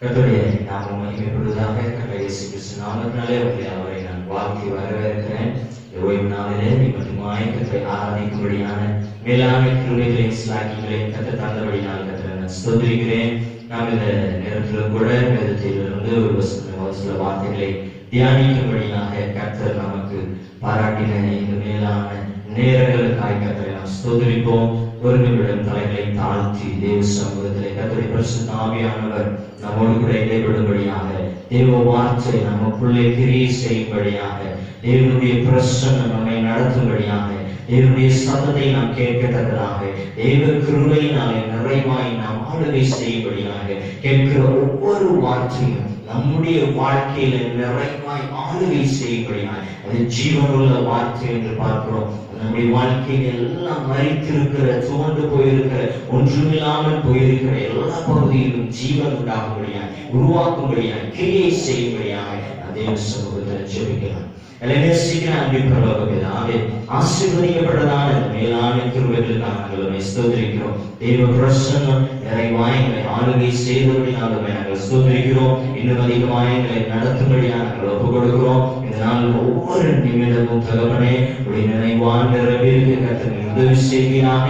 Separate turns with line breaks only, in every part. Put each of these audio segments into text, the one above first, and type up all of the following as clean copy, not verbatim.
கர்த்தருடைய நாமம் மகிமைப்படுவதாக. கர்த்தர் இயேசு கிறிஸ்து நாமத்தினாலே அவரை நான் வாழ்த்தி வரவேற்கிறேன். ஓய்வு நாளிலே மட்டுமாய் கர்த்தரை ஆராதிக்கும்படியான மேலான கிருபைகளையும் ஸ்லாக்கிகளையும் கர்த்தர் தந்தபடினால் கர்த்தரை நான் ஸ்தோத்திரிக்கிறேன். நாம் இந்த நேரத்தில் கூட வேதத்திலிருந்து ஒரு சில வார்த்தைகளை தியானிக்கும்படியாக கர்த்தர் நமக்கு பாராட்டின இந்த மேலான நேரங்களுக்காய் கர்த்தரை நாம் ஸ்தோத்திரிப்போம். ஒரு நிமிடம் தலைகளை தாழ்த்தி தேவ சமூகத்திலே கர்த்தருடைய பரிசுத்த ஆவியானவர் நம்மோடு கூட இடைபடும்படியாக, தேவ வார்த்தை நமக்குள்ளே கிரியை செய்யும்படியாக, தேவனுடைய பிரசன்னம் நம்மை நடத்தும்படியாக, தேவனுடைய சத்தத்தை நாம் கேட்கத்தக்கதாக, தேவ கிருபையினாலே நிறைவாய் நாம் ஆளுகை செய்யும்படியாக, கேட்கிற ஒவ்வொரு வார்த்தையும் நம்முடைய வாழ்க்கையில நிறைவாய் ஆளுகை செய்யும்படியாக, அது ஜீவனுள்ள வார்த்தை என்று பார்க்கிறோம். நம்முடைய வாழ்க்கையில எல்லாம் மறித்திருக்கிற, சோர்ந்து போயிருக்கிற, ஒன்றுமில்லாமல் போயிருக்கிற எல்லா பகுதியிலும் ஜீவன் உண்டாகும்படியாக, உருவாக்கும்படியாக, கிரியை செய்யும்படியாக அதே சமூகத்தில் ஜெபிக்கலாம். ஆசீர்வதிக்கப்பட்டதான மேலான கிருபைகளுக்காக நாங்கள் ஸ்தோத்திரிக்கிறோம். தேவ பிரசன்னம் நிறைவாய் எங்களை ஆளுகை செய்தபடியாகவே நாங்கள் ஸ்தோத்திரிக்கிறோம். இன்னும் அதிகமாக எங்களை நடத்தும்படியாக நாங்கள் ஒப்புக் கொடுக்கிறோம். இந்த நாள் ஒவ்வொரு நிமிடமும் தகவனே உடைய நினைவான நிறைவேறுக கர்த்தர் உதவி செய்வீராக.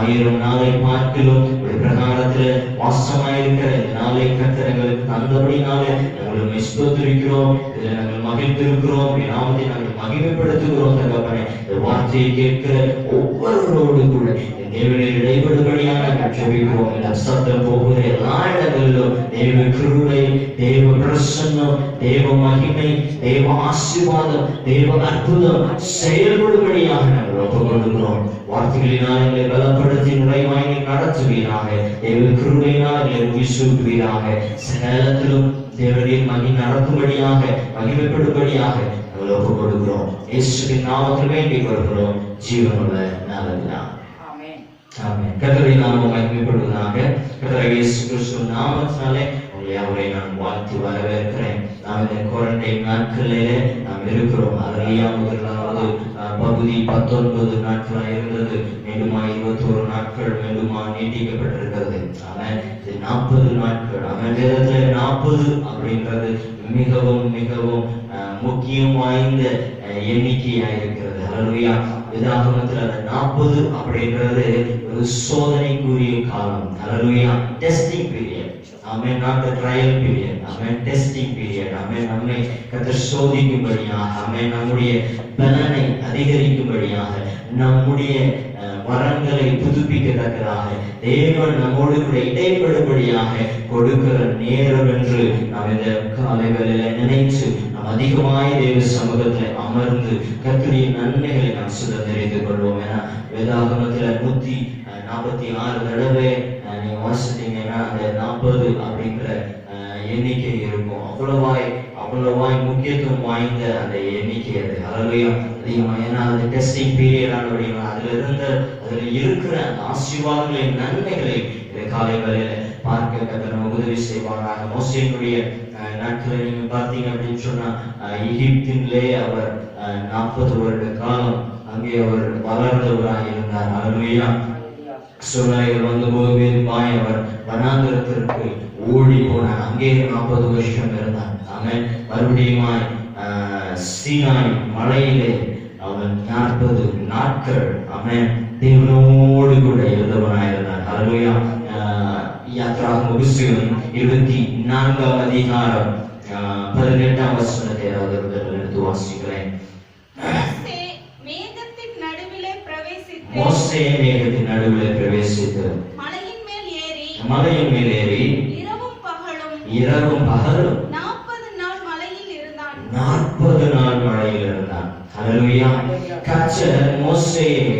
1000 நாளை பார்க்கிலும் உடைய பிரகாரத்தில் வாசமாயிருக்கிற இந்த நாளை கர்த்தர் எங்களுக்கு தந்தபடினாலே நாங்கள் ஸ்தோத்திரிக்கிறோம். இதில் நாங்கள் மகிழ்ந்திருக்கிறோம். நாமத்தை நாங்கள் மகிமைப்படுத்துகிறோம். தகவனே இந்த வார்த்தையை கேட்கிற ஒவ்வொருவரோடு கூட தேவனில் இடைபடும்படியாக நாங்கள் ஜெபிக்கிறோம். இந்த சத்தம் போகிற எல்லா இடங்களிலும் தேவ கிருபை, தேவ பிரசன்னம், தேவ மகிமை, தேவ ஆசீர்வாதம், தேவ அற்புதம் செயல்படும்படியாக நாங்கள் ஒப்புக்கொள்கிறோம். வார்த்தைகளினால் எங்களை பலப்படுத்தி நுழைவாய் நடத்துவீராக. தேவ கிருபையினால் எங்களை உயிர்சூட்டுவீராக. சகலத்திலும் தேவனுடைய மகிமை நடக்கும்படியாக, மகிமைப்படும்படியாக நாங்கள் ஒப்புக்கொடுக்கிறோம். இயேசுவின் நாமத்தில் வேண்டி வருகிறோம் ஜீவனுள்ள நல்லதுதான். ஆமென். கர்த்தருடைய நாமம் மகிமைப்படுவதாக. கர்த்தர் இயேசு கிறிஸ்து நாமத்தினாலே அவரை நான் வாழ்த்தி வரவேற்கிறேன். நாம் இந்த குவாரண்டைன் நாட்களிலே நாம் இருக்கிறோம். அதிலேயே முதலாவது பகுதி 19 நாட்களா இருந்தது. மீண்டுமா 21 நாட்கள் மீண்டுமா நீட்டிக்கப்பட்டிருக்கிறது. ஆமென். 40 நாட்கள். ஆமென். வேதத்துல 40 அப்படின்றது மிகவும் மிகவும் முக்கியம் வாய்ந்த எண்ணிக்கையா இருக்கிறது. ஹல்லேலூயா. வேதாகமத்துல 40 அப்படின்றது ஒரு சோதனைக்குரிய காலம். ஹல்லேலூயா. Testing period. ஆமென். Not a trial period. ஆமென். Testing period. ஆமென். நம்மை கர்த்தர் சோதிக்கும்படியாக, ஆமென், நம்முடைய பலனை அதிகரிக்கும்படியாக, நம்முடைய வரங்களை புதுப்பிக்கத்தக்கதாக, தேவன் நம்மோடு கூட இடைப்படும்படியாக கொடுக்கிற நேரம் என்று நாம் இந்த காலை வேளையில நினைச்சு நாம் அதிகமாய் தேவ சமூகத்தில் அமர்ந்து கர்த்தருடைய நன்மைகளை நாம் சுதந்திரித்துக் கொள்வோம். ஏன்னா வேதாகமத்துல 146 தடவை நீங்க வாசித்தீங்கன்னா அந்த 40 அப்படிங்கிற எண்ணிக்கை இருக்கும். அவ்வளவாய் முக்கியத்துவம் வாய்ந்த அந்த எண்ணிக்கை அது. ஹல்லேலூயா. அதிகமா ஏன்னா அது டெஸ்டிங் பீரியட் ஆனபடினா அதுல இருக்கிற ஆசீர்வாதங்களின் நன்மைகளை இந்த காலை வேளையில பார்க்க கர்த்தர் நமக்கு உதவி செய்வாராக. மோசேயினுடைய நாட்களை நீங்க பார்த்தீங்க அப்படின்னு சொன்னா எகிப்திலே அவர் 40 வருட காலம் அங்கே அவர் வளர்ந்தவராக இருந்தார். ஹல்லேலூயா. சூழ்நிலைகள் வந்தபோது அவர் வனாந்திரத்திற்கு ஓடி போனார். அங்கே 40 வருஷம் இருந்தார். ஆமென். மறுபடியும் சீனாய் மலையிலே அவன் 40 நாட்கள் ஆமென் தேவனோடு கூட இருந்தவனாயிருந்தார். ஹல்லேலூயா. யாத்ராகம புஸ்தகம் 24ஆம் அதிகாரம் 18ஆம் வசனத்தை எடுத்து வாசிக்கிறேன். மோசே மேகத்தின் நடுவிலே பிரவேசித்து மலையின் மேல் ஏறி இரவும் பகலும் 40 நாள் மலையில் இருந்தான். ஹல்லேலூயா. கர்த்தர் மோசேயை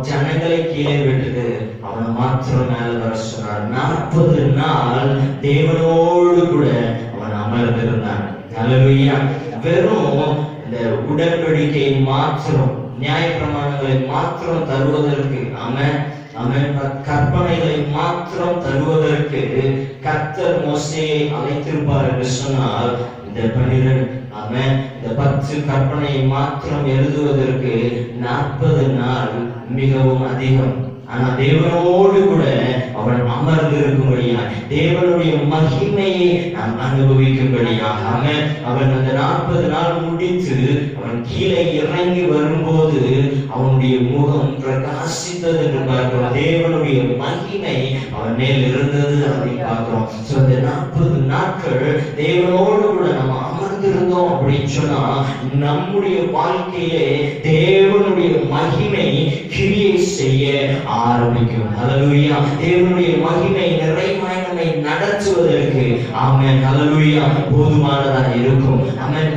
ஜனங்களை கீழே விட்டுட்டு அவனை மாத்திரம் மேல வர சொன்னார். 40 நாள் தேவனோடு கூட அவன் அமர்ந்திருந்தான். ஹல்லேலூயா. வெறும் இந்த உடன்படிக்கை மாத்திரம், நியாய பிரமாணங்களை மாத்திரம் தருவதற்கு, ஆமென், கற்பனைகளை மாத்திரம் தருவதற்கு கர்த்தர் மோசேயை அழைத்திருப்பார் என்று சொன்னால், இந்த 10 கற்பனையை மாத்திரம் எழுதுவதற்கு 40 நாள் மிகவும் அதிகம். ஆனா தேவனோடு கூட அவன் அமர்ந்திருக்கும்படியாக, தேவனுடைய மகிமையை நாம் அனுபவிக்கும்படியாக. அவன் அந்த 40 நாள் முடித்து அவன் கீழே இறங்கி வரும்போது அவனுடைய முகம் பிரகாசித்தது என்று பார்க்கிறோம். தேவனுடைய மகிமை அவன் மேல் இருந்தது அப்படின்னு பார்க்கிறோம். அந்த 40 நாட்கள் தேவனோடு கூட நம்ம அமர்ந்திருந்தோம் அப்படின்னு சொன்னா நம்முடைய வாழ்க்கையிலே தேவனுடைய மகிமை கிரியை செய்ய ஆரம்பிக்கும். ஹல்லேலூயா. தேவனுடைய மகிமை நிறைவாய் நம்மை நடத்துவதற்கு ஆமென் ஹல்லேலூயா போதுமானதா இருக்கும். ஆமென்.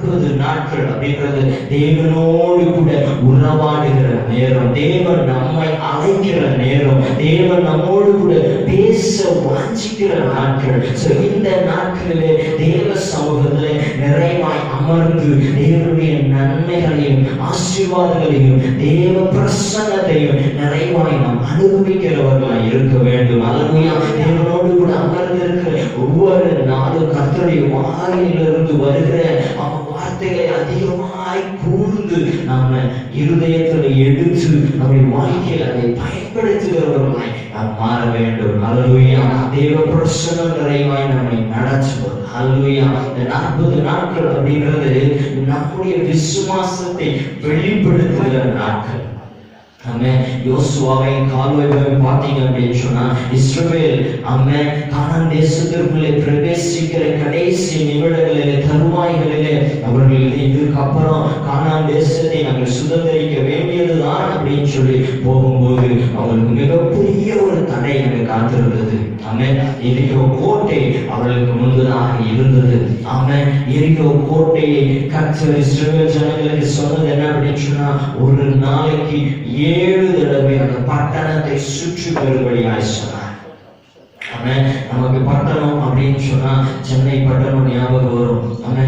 40 நாட்கள் அப்படின்றது தேவனோடு கூட உறவாடுகிற நேரம், தேவன் நம்மை அழைக்கிற நேரம், தேவன் நம்மோடு கூட பேச வாஞ்சிக்கிற நாட்கள். இந்த நாட்களிலே தேவ சமூகத்திலே நிறைவாய் அமர்ந்து தேவனுடைய நன்மைகளையும் ஆசீர்வாதங்களையும் தேவ பிரசன்னத்தையும் நிறைவாய் நாம் அனுபவிக்கிறவர்களாய் இருக்க வேண்டும். ஹல்லேலூயா. தேவனோடு கூட அமர்ந்திருக்கிற ஒவ்வொரு நாளும் கர்த்தருடைய வாயிலிருந்து வருகிற வார்த்தைகளை அதிகமாய் கூர்ந்து நாம இருதயத்தில் எடுத்து நம்முடைய வாழ்க்கையில் அதை பயன்படுத்துகிறவர்களாய் நாம் மாற வேண்டும். ஹல்லேலூயா. தேவ பிரசன்னம் நிறைவாய் நம்மை நடத்துவது. ஹல்லேலூயா. இந்த 40 நாட்கள் அப்படிங்கிறது நம்முடைய விசுவாசத்தை வெளிப்படுத்துகிற நாட்கள். யோசுவாவை கால்வாய்களை பார்த்தீங்க அப்படின்னு சொன்னா இஸ்ரவேல் கானான் தேசத்திற்குள்ளே பிரவேசிக்கிற கடைசி நிமிடங்களிலே தருவாய்களிலே அவர்கள் இதுக்கப்புறம் கானான் தேசத்தை நாங்கள் சுதந்திரிக்க வேண்டியதுதான் அப்படின்னு சொல்லி போகும்போது அவர்களுக்கு மிகப்பெரிய ஒரு தடை அங்கு காத்திருந்தது. எரிகோ கோட்டை அவர்களுக்கு முன்பதாக இருந்தது. எரிகோ கோட்டையை கர்த்தர் இஸ்ரவேல் ஜனங்களுக்கு சொன்னது என்ன அப்படின்னு சொன்னா ஒரு நாளைக்கு 7 தடவை அந்த பட்டணத்தை சுற்றி வரும்படியாய் சொன்னார். நமக்கு பட்டணம் அப்படின்னு சொன்னா சென்னை பட்டணம் ஞாபகம் வரும்,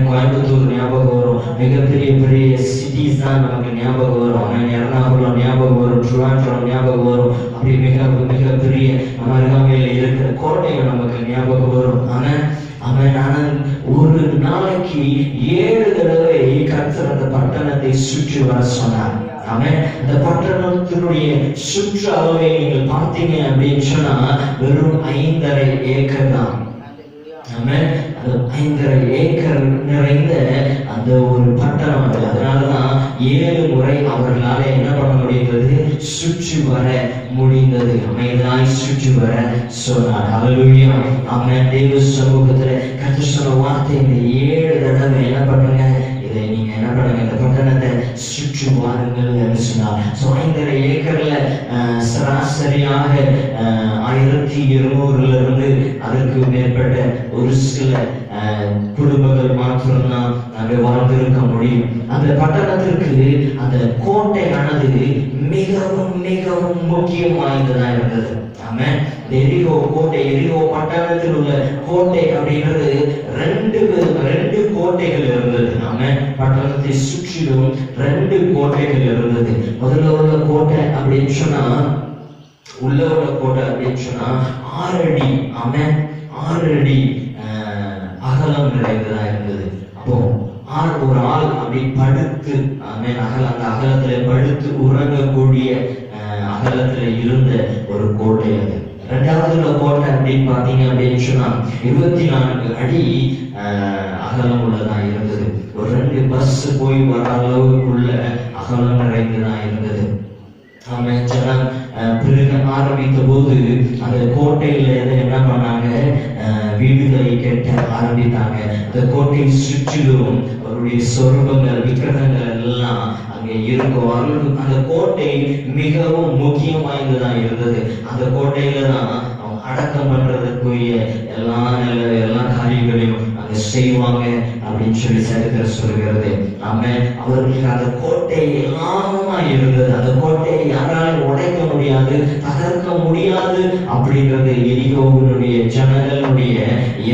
கோயம்புத்தூர் ஞாபகம் வரும், மிகப்பெரிய பெரிய சிட்டிஸ் தான் நமக்கு ஞாபகம் வரும். எர்ணாகுளம் ஞாபகம் வரும், ட்ரிவாண்ட்ரம் ஞாபகம் வரும். அப்படி மிகப்பெரிய நம்ம அருகாமையில் இருக்கிற கோட்டைகள் நமக்கு ஞாபகம் வரும். ஆனால் ஒரு நாளைக்கு 7 தடவை கர்த்தர் அந்த பட்டணத்தை சுற்றி வர சொன்னார். அந்த பட்டணத்தினுடைய சுற்று அளவை நீங்கள் பார்த்தீங்க அப்படின்னு சொன்னா வெறும் 5.5 ஏக்கர் தான். 5.5 ஏக்கர் நிறைந்த அந்த ஒரு பட்டணம். அதனாலதான் 7 முறை அவர்களால என்ன பண்ண முடிந்தது, சுற்றி வர முடிந்தது. அமைதியாய் சுற்றி வர சொன்னார். ஹல்லேலூயா. தேவ சமூகத்துல கர்த்தர் சொன்ன வார்த்தை இந்த 7 தடவை என்ன பண்ணுங்க, இதை நீங்க என்ன பண்ணுங்க, இந்த பட்டணத்தை சுற்றி வாருங்கள் என்று சொன்னார். 5.5 ஏக்கர்ல சராசரியாக 1200 அதற்கு மேற்பட்ட ஒரு சில குடும்பங்கள் மாத்திரம்தான் அங்கே வாழ்ந்திருக்க முடியும். அந்த பட்டணத்திற்கு அந்த கோட்டையானது மிகவும் மிகவும் முக்கியம் வாய்ந்ததா இருந்தது. எரிகோ கோட்டை, எரிகோ பட்டணத்தில் உள்ள கோட்டை அப்படின்றது 2 கோட்டைகள் இருந்தது. பட்டணத்தை சுற்றிலும் 2 கோட்டைகள் இருந்தது. முதல்ல உள்ள கோட்டை அப்படின்னு சொன்னா, உள்ள உள்ள கோட்டை அப்படின்னு சொன்னா 6 அடி 6 அடி அகலம் நிறைந்ததா இருந்தது. அப்போ ஒரு ஆள் அப்படி படுத்து அந்த அகலத்துல படுத்து உறங்கக்கூடிய அகலத்துல இருந்த ஒரு கோட்டை அது. 2வது கோட்டை அப்படின்னு பாத்தீங்க அப்படின்னு சொன்னா 24 அடி அகலம் உள்ளதா இருந்தது. ஒரு 2 பஸ் போய் வர அளவுக்குள்ள அகலம் நிறைந்ததா இருந்தது. ஜனம் பெருக ஆரம்பித்த போது அந்த கோட்டையில என்ன பண்ணாங்க, வீடுகளை கட்ட ஆரம்பித்தாங்க. அந்த கோட்டையை சுற்றிலும் அவருடைய சொருபங்கள் விக்கிரகங்கள் எல்லாம் அங்கே இருக்கும். அவர்களுக்கு அந்த கோட்டை மிகவும் முக்கியம் வாய்ந்ததா இருந்தது. அந்த கோட்டையில தான் அவங்க அடக்கம் பண்றதுக்குரிய எல்லா காரியங்களையும் அங்க செய்வாங்க அப்படின்னு சொல்லி சரித்திரம் சொல்கிறது. அவர்களுக்கு அந்த கோட்டை எல்லாமா இருந்தது. அந்த கோட்டையை யாராலும் உடைக்க முடியாது, தகர்க்க முடியாது அப்படிங்கிறது எரிகோவினுடைய ஜனங்களுடைய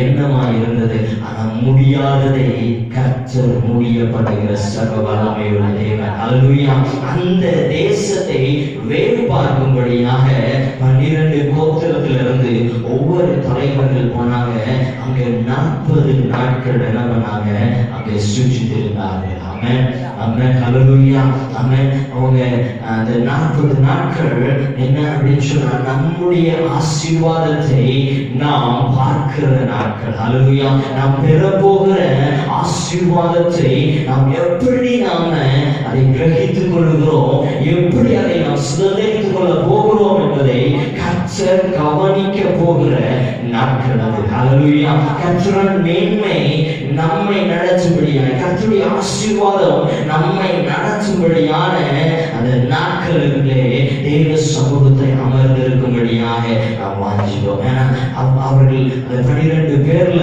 எண்ணமா இருந்தது. ஆனா முடியாததை கர்த்தர் முடியப்படுகிற சர்வ வல்லமையுள்ள தேவன். ஹல்லேலூயா. அந்த தேசத்தை வேறு பார்க்கும்படியாக 12 கோத்திரத்திலிருந்து ஒவ்வொரு தலைவர்கள் போனாங்க. அங்க 40 நாட்கள் என்ன பண்ணாங்க, அங்கே சுற்றி இருந்தார்கள். ஆமென் ஆமென் ஹalleluya ஆமென். அவங்க அந்த 40 நாட்கள் என்ன அப்படின்னு சொன்னா நம்முடைய ஆசீர்வாதத்தை நாம் பார்க்கிற நாட்கள். ஹalleluya. நாம் பெற போகிற ஆசீர்வாதத்தை நாம் எப்படி நாம அதை கிரகித்துக் கொள்கிறோம், எப்படி அதை நாம் சுதந்திரித்துக் கொள்ள போகிறோம் என்பதை கர்த்தர் கவனிக்க போகிற நாட்கள் அது. ஹalleluya. கர்த்தரின் மேன்மை நம்மை நடத்தும்படியான, கர்த்தருடைய ஆசீர்வாதம் நம்மை நடத்தும்படியான அந்த நாட்களிலே தேவ சமூகத்தை அமர்ந்திருக்கும்படியாக நாம் வாஞ்சிக்கிறோம். ஏன்னா அவர்கள் அந்த 12 பேர்ல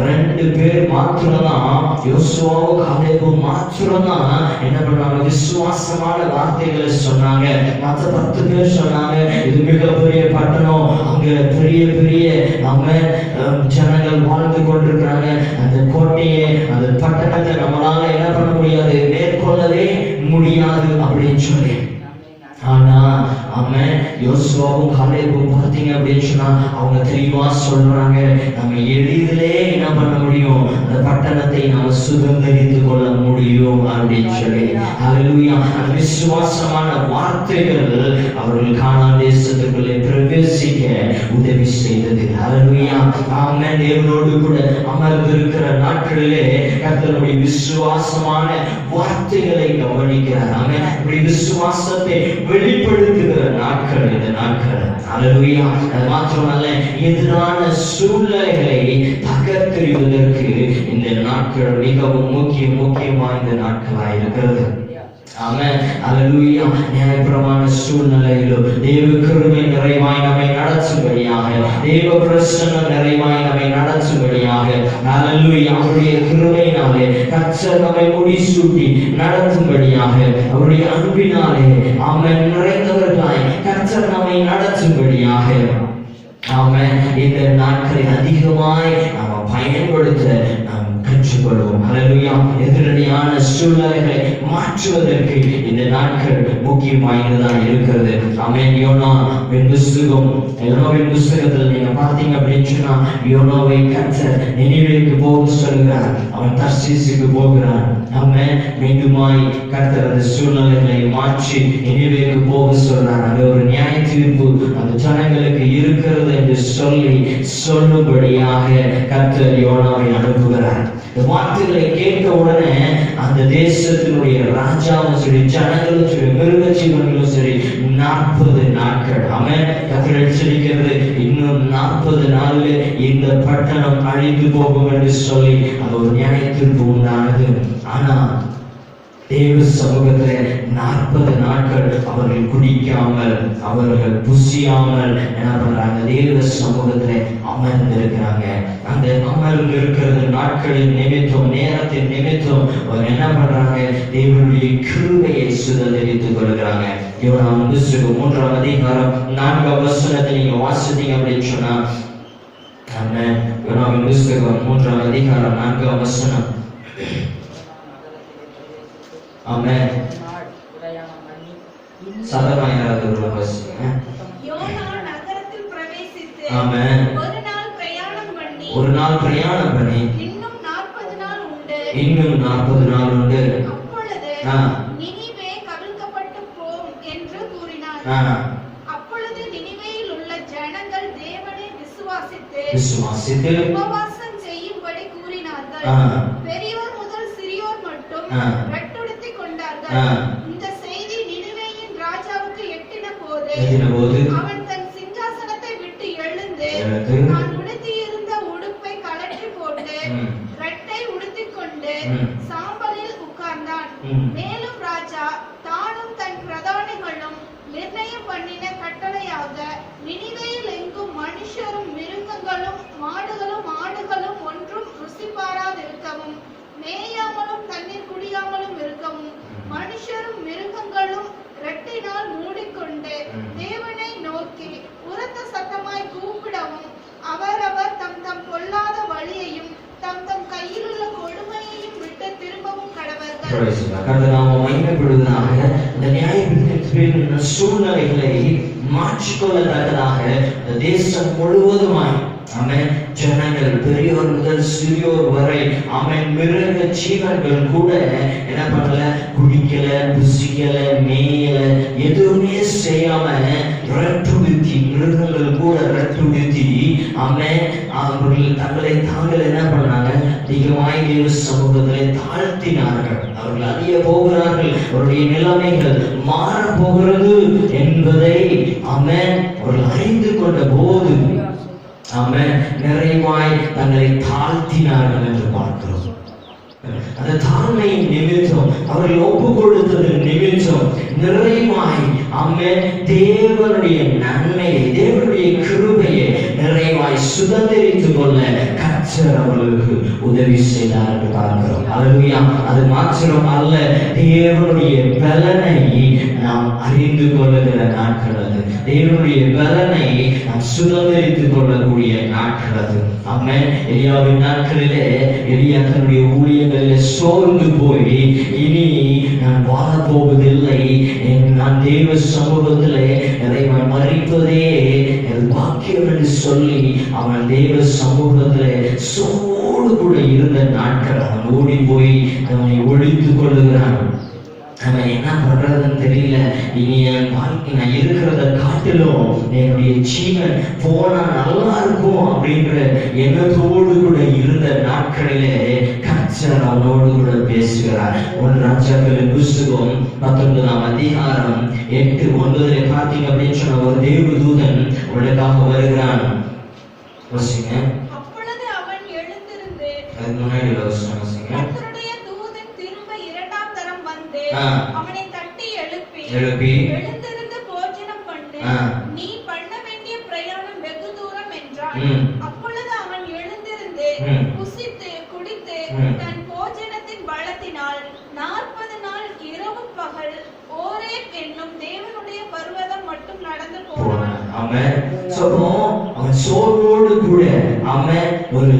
2 பேர் மாத்திரம்தான், யோசுவாவும் காலேபும் மாத்திரம்தான் என்ன பண்ணாங்க, விசுவாசமான வார்த்தைகளை சொன்னாங்க. மற்ற 10 பேர் சொன்னாங்க இது மிகப்பெரிய பட்டணம், அங்க பெரிய பெரிய ஜனங்கள் வாழ்ந்து கொண்டிருக்கிறாங்க, அந்த கோட்டையை அந்த பட்டணத்தை நம்மளால என்ன பண்ண முடியாது, மேற்கொள்ளவே முடியாது அப்படின்னு சொல்லி. ஆனா அவன் யோசுவாவும் காலேபும் பார்த்தீங்க அப்படின்னு சொன்னா அவங்க தெளிவா சொல்றாங்க, நம்ம எளிதிலே என்ன பண்ண முடியும், அந்த பட்டணத்தை நாம சுதந்திரித்துக் கொள்ள முடியும் அப்படின்னு சொல்லி. ஹalleluya. அந்த விசுவாசமான வார்த்தைகள் அவர்கள் கானான் தேசத்துக்குள்ளே பிரவேசிக்க உதவி செய்தது. ஹalleluya. ஆமென். தேவனோடு கூட அமர்ந்திருக்கிற நாட்களிலே கர்த்தருடைய விசுவாசமான வார்த்தைகளை கவனிக்கிறார். ஆமென். இப்படி விசுவாசத்தை வெளிப்படுத்துகிற நாட்கள் இந்த நாட்கள். ஹalleluya. அது மாத்திரமல்ல, எதிரான சூழ்நிலைகளை தகர்த்தெறிவதற்கு இந்த நாட்கள் மிகவும் முக்கியம் வாய்ந்த நாட்களாக இருக்கிறது. ஆமென். ஹalleluya. நியாயப்பிரமாண சூழ்நிலையிலும் தேவ கிருபை நிறைவாய் நம்மை நடத்தும்படியாக, தேவ பிரசன்னம் நிறைவாய் நம்மை நடத்தும்படியாக, ஹalleluya, அவருடைய கிருபையினாலே கர்த்தர் நம்மை முடிசூட்டி நடத்தும்படியாக, அவருடைய அன்பினாலே ஆமென் நிறைந்தவர்களாய் கர்த்தர் நம்மை நடத்தும்படியாக, ஆமென், இந்த நாட்களை அதிகமாய் நாம் பயன்படுத்த நாம் கற்றுக்கொள்வோம். ஹalleluya. எதிரடியான சூழ்நிலைகளை மாற்றுவதற்கு இந்த நாட்கள் முக்கியமானதாக இருக்கிறது. ஆமென். யோனாவின் புஸ்தகத்தில் நீங்க பார்த்தீங்க அப்படின்னு சொன்னா யோனாவை கர்த்தர் நினிவேக்கு போக சொல்கிறார், அவன் தர்சீசுக்கு போகிறான். ஆமென். மீண்டுமாய் கர்த்தர் அந்த சூழ்நிலைகளை மாற்றி நினிவேக்கு போக சொல்றார். அங்க ஒரு நியாய தீர்ப்பு அந்த ஜனங்களுக்கு இருக்கிறது என்று சொல்லும்படியாக கர்த்தர் யோனாவை அனுப்புகிறார். இந்த வார்த்தைகளை கேட்க உடனே அந்த தேசத்தினுடைய ராஜாவும் சரி, ஜனங்களும் சரி, மிருக ஜீவன்களும் சரி 40 நாட்கள் அவன் கர்த்தர் எச்சரிக்கிறது, இன்னும் 40 நாளிலே இந்த பட்டணம் அழிந்து போகும் என்று சொல்லி அது ஒரு நியாய தீர்ப்பு உண்டானது. ஆனா தேவ சமூகத்தில் 40 நாட்கள் அவர்கள் குடிக்காமல், அவர்கள் புசியாமல் என்ன பண்றாங்க, தேவ சமூகத்தில் அமர்ந்திருக்கிறாங்க. அந்த அமர்ந்து இருக்கிற நாட்களின் நிமித்தம், நேரத்தின் நிமித்தம் அவர் என்ன பண்றாங்க, தேவனுடைய கிருபையை சுதந்திரித்துக் கொள்கிறாங்க. யோனாவின் புஸ்தகம் 3ஆம் அதிகாரம் 4ஆம் வசனத்தை நீங்க வாசித்தீங்க அப்படின்னு சொன்னா, யோனாவின் புஸ்தகம் 3ஆம் அதிகாரம் 4ஆம் வசனம். ஆமென். சதமாயிராவது ஒரு வாசிங்க.
யோனா நகரத்தில் பிரவேசித்து
ஆமென். ஒரு நாள் பிரயாணம் பண்ணி
இன்னும் 40 நாள் உண்டு. அப்பொழுது நினிவே கவிழ்க்கப்பட்டு போம் என்று கூறினார். அப்பொழுது நினிவேயில் உள்ள ஜனங்கள் தேவனை விசுவாசித்து உபவாசம் செய்யும்படி கூறினார்கள். பெரியோர் முதல் சிறியோர் மட்டும் ரட்டுடுத்திக் கொண்டார்கள். இந்த செய்தி நினிவேயின் ராஜாவுக்கு எட்டின போது அவன் தன் சிங்காசனத்தை விட்டு எழுந்து தான் உடுத்தியிருந்த உடுப்பை கழற்றி போட்டு ரெட்டை உடுத்திக் கொண்டு சாம்பலில் உட்கார்ந்தான். மேலும் ராஜா தானும் தன் பிரதானிகளும் நிர்ணயம் பண்ணின கட்டளையாக நினிவேயில் எங்கும் மனுஷரும் மிருகங்களும் மாடுகளும் ஆடுகளும் ஒன்றும் ருசி பாராதிருக்கவும், மேயாமலும் தண்ணீர் குடியாமலும் இருக்கவும், மனுஷரும் மிருகங்களும் ரெட்டினால் மூடிக்கொண்டு தேவனை நோக்கி உரத்த சத்தமாய் கூப்பிடவும், அவரவர் தம் தம் பொல்லாத வழியையும் தம் தம் கையில் உள்ள கொடுமையையும் விட்டு திரும்பவும் கடவர்கள்.
சூழ்நிலைகளை மாற்றிக்கொள்ளத்தக்கதாக தேசம் முழுவதுமாய் ஆமென். ஜனங்கள் பெரியோர் முதல் சிறியோர் வரை ஆமென் மிருக ஜீவன்கள் கூட என்ன பண்ணல, குடிக்கல, புசிக்கல, மேயல, எதுவுமே செய்யாம ரட்டுடுத்தி, மிருகங்கள் கூட ரட்டுடுத்தி ஆமென் அவர்கள் தங்களை தாங்கள் என்ன பண்ணாங்க, அதிகமாய் தேவ சமூகத்திலே தாழ்த்தினார்கள். அவர்கள் அறிய போகிறார்கள், அவருடைய நிலைமைகள் மாற போகிறது என்பதை ஆமென் அவர்கள் அறிந்து கொண்ட போது ஆமென் நிறைவாய் தங்களை தாழ்த்தினார்கள் என்று பார்க்கிறோம். அந்த தாழ்மையின் நிமித்தம் அவர்கள் ஒப்பு கொடுத்தது நிமித்தம் நிறைவாய் ஆமென் தேவனுடைய நன்மையை, தேவனுடைய கிருபையை நிறைவாய் சுதந்திரித்துக் கொள்ள கர்த்தர் அவர்களுக்கு உதவி செய்தார் என்று பார்க்கிறோம். அல்லேலூயா. அது மாத்திரம் அல்ல, தேவனுடைய பலனை நாம் அறிந்து கொள்ளுகிற நாட்கள் அது. தேவனுடைய பலனை நாம் சுதந்திரித்துக் கொள்ளக்கூடிய நாட்கள் அது. ஆமென். எலியாவின் நாட்களிலே எலியா தன்னுடைய ஊழியங்களிலே சோர்ந்து போய் இனி நான் வாழப் போவதில்லை, நான் தேவ சமூகத்திலே இறைவன் மரிப்பதே என் பாக்கியம் என்று சொல்லி அவன் தேவ சமூகத்திலே சோடு கூட இருந்த நாட்கள் அவன் ஓடி போய் அவனை ஒழித்துக் கொள்ளுகிறான். அவன் என்ன பண்றதுன்னு தெரியல, இனி என் வாழ்க்கை நான் இருக்கிறத காட்டிலும் என்னுடைய ஜீவன் போனா நல்லா இருக்கும் அப்படின்ற எண்ணத்தோடு கூட இருந்த நாட்களிலே கர்த்தர் அவனோடு கூட பேசுகிறார். 1 ராஜாக்களின் புஸ்தகம் 19ஆம் அதிகாரம் 8-9 பார்த்தீங்க அப்படின்னு சொன்ன ஒரு தேவதூதன் உனக்காக வருகிறான். வாசிங்க.
அப்பொழுது அவன் எழுந்திருந்து,
அதுக்கு முன்னாடி வாசிங்க.
கர்த்தருடைய தூதன் திரும்ப 2ஆம் தரம் வந்து அவனை தட்டி எழுப்பி எழுந்திருந்து போஜனம் பண்ணு, நீ பண்ண வேண்டிய பிரயாணம் வெகு தூரம் என்றான். அப்பொழுது அவன் எழுந்திருந்து புசித்து குடித்து தன் போஜனத்தின் பலத்தினால் 40 நாள் இரவு பகல் ஓரேப் என்னும் தேவனுடைய பர்வதம் மட்டும் நடந்து போனான்.
ஆமென். அவன் சோர்வோடு கூட அவன் ஒரு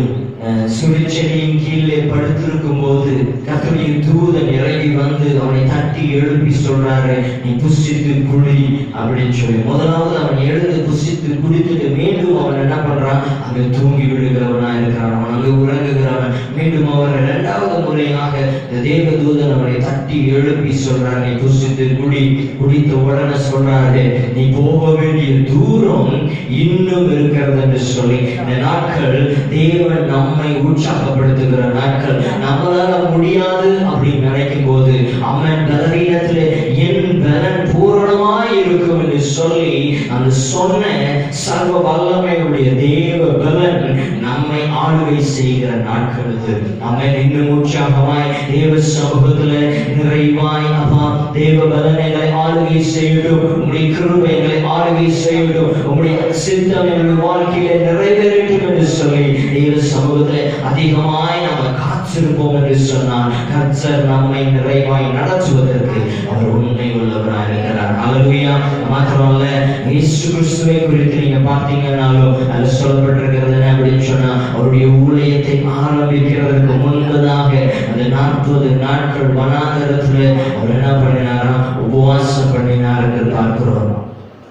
சுழிச்செடியின் கீழே படுத்திருக்கும் போது கர்த்தருடைய தூதன் இறங்கி வந்து அவனை தட்டி எழுப்பி சொல்றாரு, நீ புசித்து குடி அப்படின்னு சொல்லி. முதலாவது அவன் எழுந்து புசித்து குடித்துட்டு மீண்டும் அவன் என்ன பண்றான், அங்க தூங்கி விடுகிறவனா இருக்கிறான், அவன் அங்கு உறங்குகிறவன். மீண்டும் அவர் 2வது முறையாக தேவதூதன் அவனை தட்டி எழுப்பி சொல்றாரு, நீ புசித்து குடி. குடித்த உடனே சொல்றாரு, நீ போக வேண்டிய தூரம் இன்னும் இருக்கிறது என்று சொல்லி. இந்த நாட்கள் தேவன் நம்மை உற்சாகப்படுத்துகிற நாட்கள். நம்மளால முடியாது அப்படின்னு நினைக்கும் போது அவன் பலவீனத்திலே என் பலன் பூரணமாய் இருக்கும் என்று சொல்லி அந்த சொன்ன சர்வ வல்லமையுடைய தேவ பலன் நம்மை ஆளுகை செய்கிற நாட்கள் இது. அவன் இன்னும் உற்சாகமாய் தேவ சமூகத்துல நிறைவாய் அப்பா தேவ பலனைகளை ஆளுகை செய்யட்டும், உங்களுடைய கிருபைகளை ஆளுகை செய்யட்டும், உங்களுடைய சித்தம் என்னுடைய வாழ்க்கையில நிறைவேறட்டும் என்று சொல்லி தேவ சமூகத்திலே அதிகமாய் நாம் காத்திருப்போம் என்று சொன்னார். கர்த்தர் நம்மை நிறைவாய் நடத்துவதற்கு அவர் உண்மை உள்ளவராக இருக்கிறார். அல்லேலூயா. மாத்திரமல்ல, இயேசு கிறிஸ்துவை குறித்து நீங்க பார்த்தீங்கன்னாலும் அது சொல்லப்பட்டிருக்கிறது என்ன அப்படின்னு சொன்னா, அவருடைய ஊழியத்தை ஆரம்பிக்கிறதுக்கு முன்பதாக அந்த 40 நாட்கள் வனாந்தரத்துல அவர் என்ன பண்ணினாரா, உபவாசம் பண்ணினார் என்று பார்க்கிறோம்.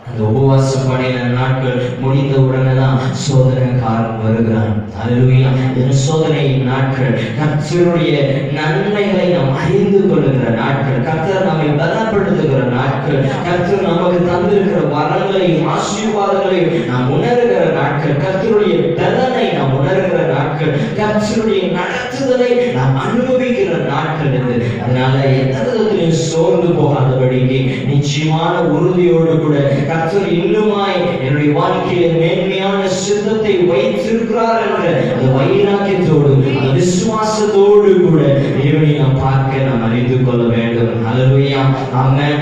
அந்த உபவாசம் பண்ணின நாட்கள் முடிந்த உடனே தான் சோதனைக்காரன் வருகிறான். அல்லேலூயா. இந்த சோதனையின் நாட்கள் கர்த்தருடைய நன்மைகளை நாம் அறிந்து கொள்ளுகிற நாட்கள், கர்த்தர் நம்மை பலப்படுத்துகிற நாட்கள், கர்த்தர் நமக்கு தந்திருக்கிற வரங்களையும் ஆசீர்வாதங்களையும் நாம் உணர்கிற நாட்கள், கர்த்தருடைய பலனை நாம் உணர்கிற நாட்கள், கர்த்தருடைய நடத்துதலை நாம் அனுபவிக்கிற நாட்கள் இது. அதனால எந்த விதத்திலும் சோர்ந்து போகாதபடிக்கு நிச்சயமான உறுதியோடு கூட கர்த்தர் இன்னுமாய் என்னுடைய வாழ்க்கையில மேன்மையான சித்தத்தை வைத்திருக்கிறார் என்ற அந்த வைராக்கியத்தோடு அந்த விசுவாசத்தோடு கூட தேவனை நாம் பார்க்க நாம் அறிந்து கொள்ள வேண்டும். அல்லேலூயா. ஆமென்.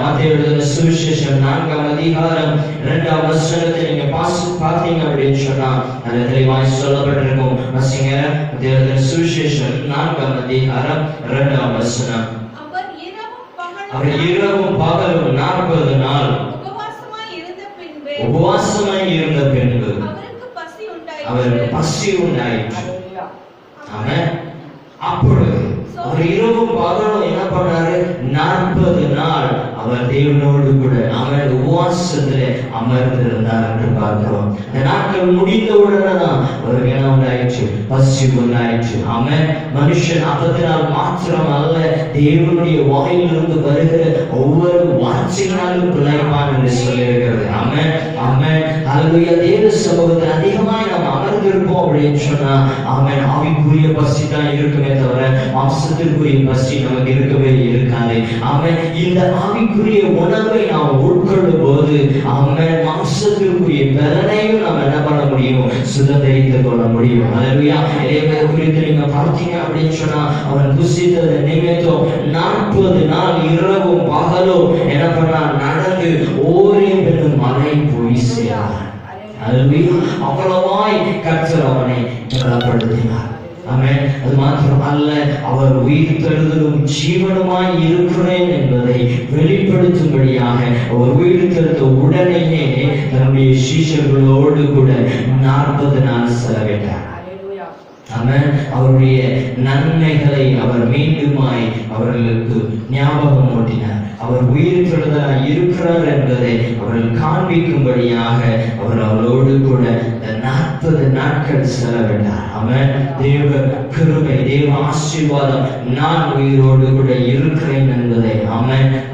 மத்தேயு எழுதின சுவிசேஷம் 4ஆம் அதிகாரம் 2ஆம் வசனத்தை நீங்க பார்த்தீங்க அப்படின்னு சொன்னா அது தெளிவாய் சொல்லப்பட்டிருக்கும். வாசிங்க. மத்தேயு எழுதின சுவிசேஷம் 4ஆம் அதிகாரம் 2ஆம் வசனம். அவர் இரவும் பகலும் 40 நாள் உபவாசமாய் இருந்த பின்பு அவருக்கு பசி உண்டாயிற்று. ஆமென். அப்பொழுது அவர் இரவும் பகலும் என்ன பண்ணாரு, 40 நாள் அவர் அவர் தேவனோடு கூட அவர் உபவாசத்திலே அமர்ந்திருந்தார் என்று பார்க்கிறோம். இந்த நாட்கள் முடிந்த உடனே தான் ஒரு இனம் உண்டாயிற்று, பசி உண்டாயிற்று. அவன் மனுஷன் அப்பத்தினால் மாத்திரம் அல்ல, தேவனுடைய வாயிலிருந்து வருகிற ஒவ்வொரு வார்த்தையினாலும் பிழைப்பான் என்று சொல்லியிருக்கிறது. அவன் அல்லேலூயா. தேவ சமூகத்தில் அதிகமாய் நாம் அமர்ந்திருப்போம் அப்படின்னு சொன்னா அவன் ஆவிக்குரிய பசி தான் இருக்குமே தவிர மாம்சத்திற்குரிய பசி நமக்கு இருக்கவே இருக்காது. அவன் இந்த ஆவிக்குரிய உணவை நாம் உட்கொள்ளும் போது அவன் மாம்சத்திற்குரிய பலனையும் நாம் என்ன பண்ண முடியும், சுதந்திரித்துக் கொள்ள முடியும். அல்லேலூயா. இறைவனை குறித்து நீங்க பார்த்தீங்க அப்படின்னு சொன்னா அவன் புசித்தது நிமித்தம் 40 நாள் இரவும் பகலும் என்ன பண்ணான், நடந்து ஓரே பெரும் மலை போய் சேர்ந்தான். அவ்வளவாய் கர்த்தர் அவனை பலப்படுத்தினார். ஆமென். அது மாத்திரம் அல்ல, அவர் உயிர்த்தெழுதலும் ஜீவனுமாய் இருக்கிறேன் என்பதை வெளிப்படுத்தும்படியாக அவர் உயிர்த்தெழுந்த உடனேயே தன்னுடைய சீஷர்களோடு கூட 40 நாள் செலவிட்டார். அவருடைய நன்மைகளை அவர் மீண்டுமாய் அவர்களுக்கு ஞாபகம் ஊட்டினார். அவர் உயிர்த்தெழுதலாய் இருக்கிறார் என்பதை அவர்கள் காண்பிக்கும்படியாக அவர் அவரோடு கூட 40 நாட்கள் செலவிட்டார். அவன் தேவ கிருபை, தேவ ஆசீர்வாதம், நான் உயிரோடு கூட இருக்கிறேன் என்பதை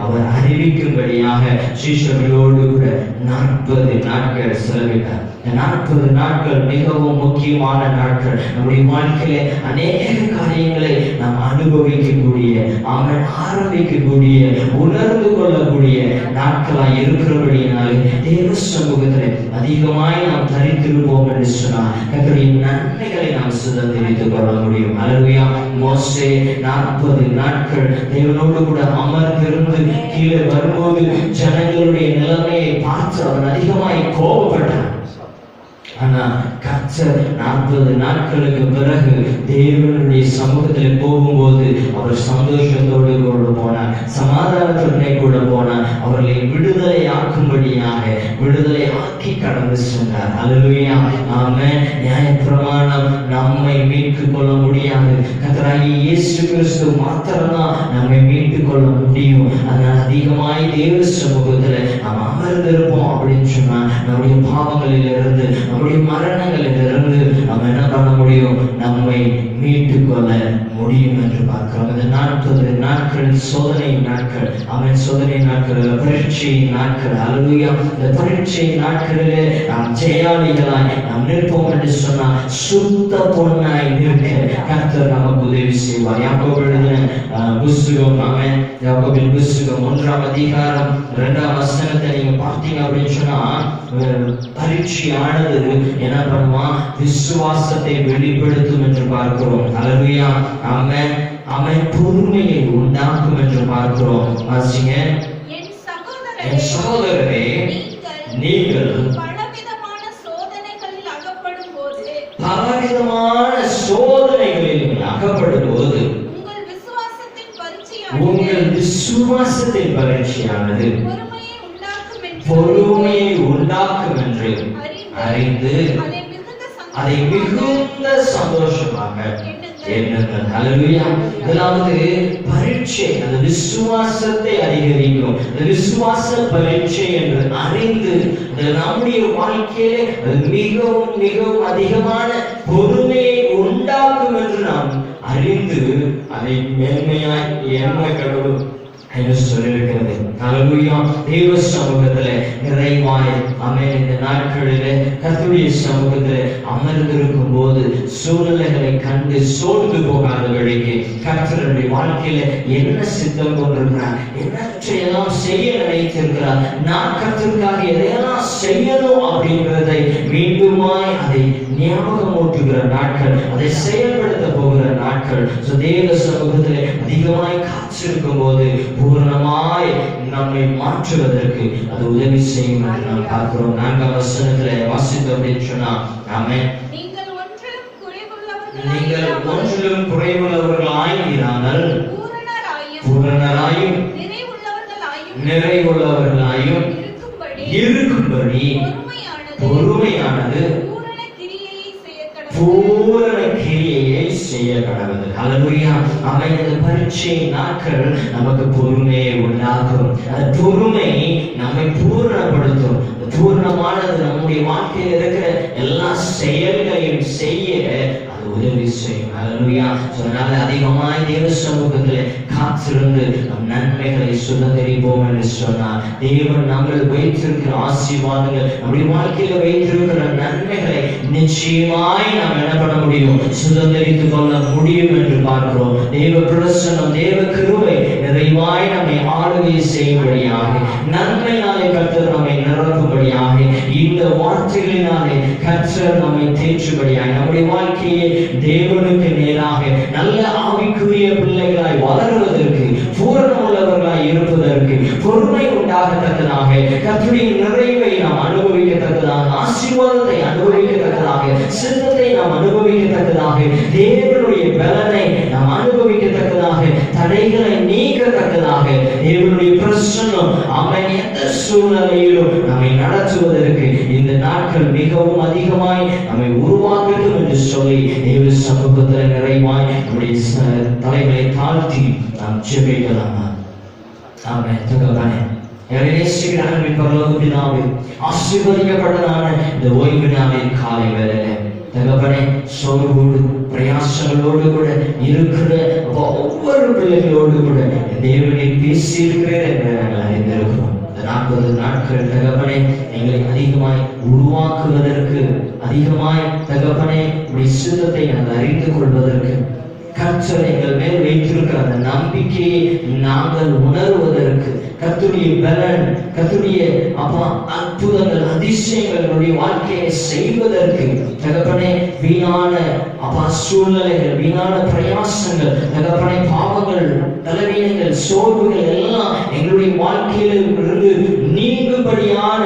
அவர் அறிவிக்கும்படியாக சீஷர்களோடு கூட 40 நாட்கள் செலவிட்டார். 40 நாட்கள் மிகவும் முக்கியமான நாட்கள். நம்முடைய வாழ்க்கையிலே அநேக காரியங்களை நாம் அனுபவிக்கக்கூடிய, ஆரம்பிக்கக்கூடிய, உணர்ந்து கொள்ளக்கூடிய நாட்களாய் இருக்கிறபடியினாலே தேவ சமூகத்திலே அதிகமாய் நாம் தரித்திருப்போம் என்று சொன்னால் கர்த்தருடைய நன்மைகளை நாம் சுதந்திரித்துக் கொள்ள முடியும். அல்லேலூயா. மோசே 40 நாட்கள் தேவனோடு கூட அமர்ந்திருந்து கீழே வரும்போது ஜனங்களுடைய நிலைமையை பார்த்து அவன் அதிகமாய் கோபப்பட்டான். ஆனா கர்த்தர் 40 நாட்களுக்கு பிறகு தேவனுடைய சமூகத்தில் போகும்போது அவர் சந்தோஷத்தோடு கூட போனார், சமாதானத்துடனே கூட போனார். அவர்களை விடுதலை ஆக்கும்படியாக விடுதலை ஆக்கி கடந்து சென்றார். அல்லேலூயா. ஆமென். நியாயப்பிரமாணம் நம்மை மீட்டுக் கொள்ள முடியாது. கர்த்தராகிய இயேசு கிறிஸ்து மாத்திரம்தான் நம்மை மீட்டுக் கொள்ள முடியும். அதனால் அதிகமாய் தேவ சமூகத்தில் நாம் அமர்ந்திருப்போம் அப்படின்னு சொன்னா நம்முடைய பாவங்களில் இருந்து, நம்முடைய மரணங்களிலிருந்து நாம் என்ன பண்ண முடியும், நம்மை மீட்டுக் கொள்ள முடியும் என்று பார்க்கிறோம். இந்த 40 நாட்கள் சோதனை நாட்கள். அவன் சோதனை நாட்கள், பரீட்சை நாட்கள். அல்லேலூயா. இந்த பரீட்சை நாட்களிலே நாம் ஜெயாளிகளாய் நாம் நிற்போம் என்று சொன்னால் சுத்த பொன்னாய் நிற்க கர்த்தர் நமக்கு உதவி செய்வார். யாக்கோபு எழுதின புஸ்தகம், யாக்கோபின் புஸ்தகம் 1ஆம் அதிகாரம் 2ஆம் வசனத்தை நீங்க பார்த்தீங்க அப்படின்னு சொன்னா பரீட்சையானது என்ன பண்ணுவான், விசுவாசத்தை வெளிப்படுத்தும் என்று பார்க்கிறோம். அல்லேலூயா. அவன் பொறுமையை உண்டாக்கும் என்று பார்க்கிறோம். வாசிங்க. என் சகோதரரே, நீங்கள் பலவிதமான சோதனைகளில் அகப்படும் போது உங்கள் விசுவாசத்தின் பரீட்சையானது பொறுமையை உண்டாக்கும் என்று அறிந்து அதை மிகுந்த சந்தோஷமாக எண்ணுங்கள். அல்லேலூயா. முதலாவது பரீட்சை அந்த விசுவாசத்தை அதிகரிக்கும். அந்த விசுவாச பரீட்சை என்று அறிந்து நம்முடைய வாழ்க்கையிலே மிகவும் மிகவும் அதிகமான பொறுமையை உண்டாக்கும் என்று நாம் அறிந்து அதை மேன்மையாய் எண்ண கடவுள் என்று சொல்லியிருக்கிறது. அல்லேலூயா. தேவ சமூகத்திலே நிறைவாய் இந்த நாட்களிலே கர்த்தருடைய சமூகத்திலே அமர்ந்திருக்கும் போது சூழ்நிலைகளை கண்டு சோர்ந்து போகாதபடிக்கு கர்த்தருடைய வாழ்க்கையில என்ன சித்தம் கொண்டிருக்கிறார், என்னற்றையெல்லாம் செய்ய நினைத்திருக்கிறார், நான் கர்த்தருக்காக எதையெல்லாம் செய்யணும் அப்படின்றதை மீண்டுமாய் அதை ஞாபகம் ஊட்டுகிற நாட்கள், அதை செயல்படுத்த போகிற நாட்கள். தேவ சமூகத்திலே அதிகமாய் காத்திருக்கும் போது பூர்ணமாய் நம்மை மாற்றுவதற்கு அது உதவி செய்யும் என்று நாம் பார்க்கிறோம். 4ஆம் வசனத்திலே வாசித்தோம் அப்படின்னு சொன்னா, ஆமென், நீங்கள் ஒன்றிலும் குறைவுள்ளவர்களாய் இராமல் பூரணராயும் நிறைவுள்ளவர்களாயும் இருக்கும்படி பொறுமையானது பூரண கிரியையை செய்ய கடவுள். ஹல்லேலூயா. அவன் இந்த பரீட்சை நாட்கள் நமக்கு பொறுமையை உண்டாக்கும். அந்த பொறுமை நம்மை பூர்ணப்படுத்தும். பூர்ணமானது நம்முடைய வாழ்க்கையில் இருக்கிற எல்லா செயல்களையும் செய்ய உதவி செய்யும். ஹல்லேலூயா. அதனால அதிகமாய் தேவ சமூகத்திலே காத்திருந்து நம் நன்மைகளை சுதந்திரிப்போம் என்று சொன்னார். தேவன் நாங்கள் வைத்திருக்கிற ஆசீர்வாதங்கள், நம்முடைய வாழ்க்கையில வைத்திருக்கிற நன்மைகளை நிச்சயமாய் நாம் என்ன பண்ண முடியும், சுதந்திரித்துக் கொள்ள முடியும் என்று பார்க்கிறோம். தேவ பிரசன்னம், தேவ கிருபை நிறைவாய் நம்மை ஆளுகை செய்யும்படியாக, நன்மையினாலே கர்த்தர் நம்மை நிரப்பும்படியாக, இந்த வார்த்தைகளினாலே கர்த்தர் நம்மை தேற்றும்படியாக, நம்முடைய வாழ்க்கையை தேவனுக்கு நேராக நல்ல ஆவிக்குரிய பிள்ளைகளாய் வளருவதற்கு, பூரணம் உள்ளவர்களாய் இருப்பதற்கு, பொறுமை உண்டாகத்தக்கதாக, கர்த்தருடைய நிறைவை நாம் அனுபவிக்கத்தக்கதாக, ஆசீர்வாதத்தை அனுபவிக்கத்தக்கதாக, சித்தத்தை நாம் அனுபவிக்கத்தக்கதாக, தேவனுடைய பலனை நாம் அனுபவிக்கத்தக்கதாக, தடைகளை நீக்கத்தக்கதாக, தேவனுடைய பிரசன்னம் அவன் எந்த சூழ்நிலையிலும் நம்மை நடத்துவதற்கு இந்த நாட்கள் மிகவும் அதிகமாய் நம்மை உருவாக்கட்டும் என்று சொல்லி தேவ சமூகத்தில் நிறைவாய் நம்முடைய தலைகளை தாழ்த்தி நாம் ஜெபிக்கலாமா? ஆமென். தகப்பனே, நேசிக்கிறார்கள் பரலோக பிதாவே, ஆசீர்வதிக்கப்பட்டதான இந்த ஓய்வு நாளின் காலை வேளையிலே தகப்பனே, சோர்வோடு பிரயாசங்களோடு கூட இருக்கிற ஒவ்வொரு பிள்ளைகளோடு கூட தேவனை பேசி இருக்கிறேன் என்று நாங்கள் அறிந்திருக்கிறோம். 40 நாட்கள் தகப்பனே எங்களை அதிகமாய் உருவாக்குவதற்கு, அதிகமாய் தகப்பனே உடைய சித்தத்தை நாங்கள் அறிந்து கொள்வதற்கு, கர்த்தர் எங்கள் மேல் வைத்திருக்கிற அந்த நம்பிக்கையை நாங்கள் உணர்வதற்கு, கர்த்தருடைய பலன், கர்த்தருடைய அற்புதங்கள், அதிசயங்களுடைய வாழ்க்கையை செய்வதற்கு தகப்பனே வீணான சூழ்நிலைகள், வீணான பிரயாசங்கள், தகப்பனை பாவங்கள், பலவீனங்கள், சோர்வுகள் எல்லாம் எங்களுடைய வாழ்க்கையிலிருந்து நீங்கும்படியான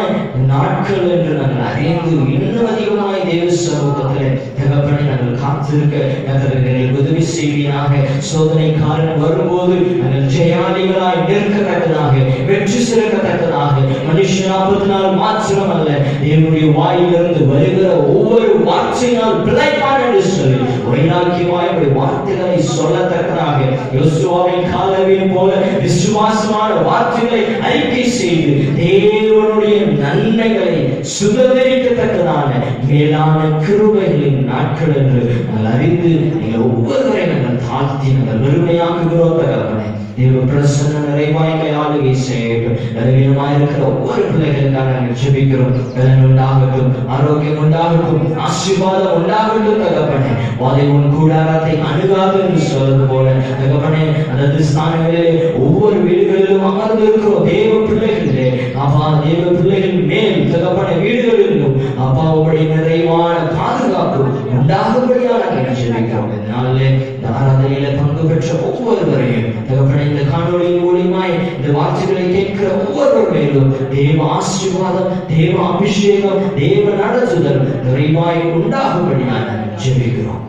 நாட்கள் என்று நாங்கள் அறிந்து இன்னும் அதிகமாய் தேவ சமூகத்தில் தகப்பனை நாங்கள் காத்திருக்க எங்களுக்கு உதவி செய்வீராக. சோதனை காலம் வரும்போது நாங்கள் ஜெயாளிகளாய் நிற்கத்தக்கதாக, வெற்றி சிறக்கத்தக்கதாக, மனுஷன் 40 நாள் மாத்திரம் அல்ல, தேவனுடைய வாயிலிருந்து வருகிற ஒவ்வொரு வார்த்தையினால் பிழைப்பான் என்று சொல்லி வைராக்கியமாய் வார்த்தைகளை சொல்லத்தக்கதாக, யோசுவாவின் காலவின் போல விசுவாசமான வார்த்தைகளை அறிக்கை செய்து தேவனுடைய நன்மைகளை சுதந்திரிக்கத்தக்கதான மேலான கிருபைகளின் நாட்கள் என்று நாங்கள் அறிந்து நீங்கள் ஒவ்வொருவரை நாங்கள் தாழ்த்தி நாங்கள் வெறுமையாக்குகிறோம். தகப்பனே, தேவ பிரசன்ன நிறைவாய்களை ஆளுகை செய்யட்டும். பலவீனமாயிருக்கிற ஒவ்வொரு பிள்ளைகளுக்காக நாங்கள் ஜெபிக்கிறோம். பலன் உண்டாகட்டும், ஆரோக்கியம் உண்டாகட்டும், ஆசீர்வாதம் உண்டாகட்டும். தகப்பனே, வாதை உன் கூடாரத்தை அணுகாது என்று சொல்வது போல தகப்பனே, அந்த ஸ்தானங்களிலே ஒவ்வொரு வீடுகளிலும் அமர்ந்து இருக்கிறோம் தேவ பிள்ளைகளிலே அப்பா, தேவ பிள்ளைகள் மேல் தகப்பனே வீடுகளிலும் அப்பா உடைய நிறைவான பாதுகாப்பு உண்டாகும்படியாக நாங்கள் ஜெபிக்கிறோம். இதனாலே இந்த ஆராதனையில பங்கு பெற்ற ஒவ்வொருவரையும் தகப்பனே, இந்த காணொலியின் மூலியமாய் இந்த வார்த்தைகளை கேட்கிற ஒவ்வொரு மேலும் தேவ ஆசீர்வாதம், தேவ அபிஷேகம், தேவ நடத்துதல் நிறைவாய் உண்டாகும்படியாக ஜெபிக்கிறோம்.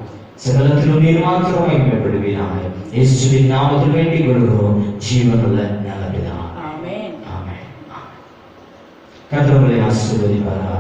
சகலத்திலும் நீர் மாத்திரம் மகிமைப்படுவீராக. இயேசுவின் நாமத்தில் வேண்டிக் கொள்கிறோம் ஜீவனுள்ள நல்ல பிதாவே. ஆமென். ஆமென். கர்த்தர் உங்களை ஆசீர்வதிப்பாராக.